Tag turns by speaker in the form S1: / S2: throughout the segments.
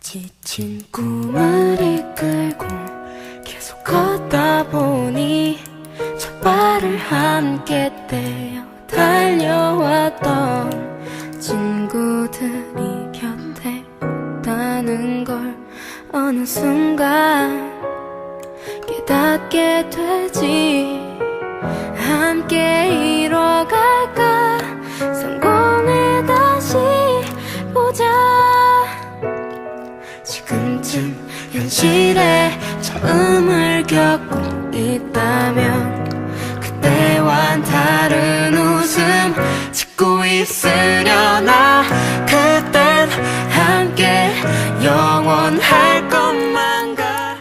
S1: 지친 꿈을 이끌고 계속 걷다 보니 첫 발을 함께 떼어 달려왔던 친구들이 곁에 없다는 걸 어느 순간 깨닫게 되지. 함께 이뤄갈까? 성공해 다시 보자. 지금쯤 현실에 처음을 겪고 있다면 그때와는 다른 웃음 짓고 있으려나. 그땐 함께 영원할 것만가.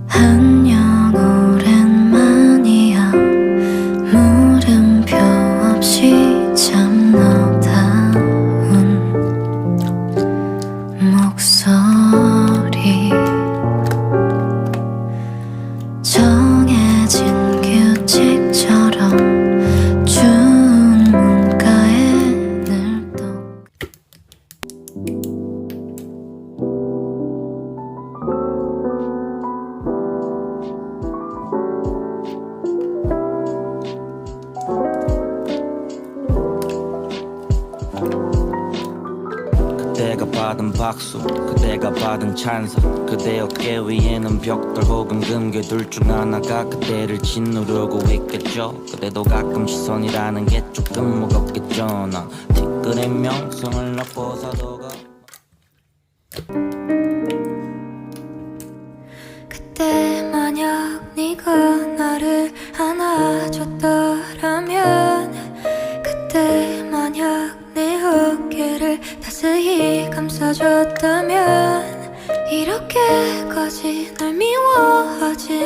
S2: 안녕 오랜만이야. 물음표 없이 참 너다운 목소리. 정해진 규칙처럼 추운 문가에 늘떡.
S3: 그대가 받은 박수, 그대가 받은 찬사, 그대 어깨 위에는 벽돌 혹은 금괴 둘 중 하나가 그대를 짓누르고 있겠죠. 그대도 가끔 시선이라는 게 조금 무겁겠죠. 나 티끌의 명성을 넣고 사도가.
S2: 그때 만약 네가 나를 안아줬더라면, 그때 만약 내 어깨를 따스히 감싸줬다면, 이렇게까지 날 미워하진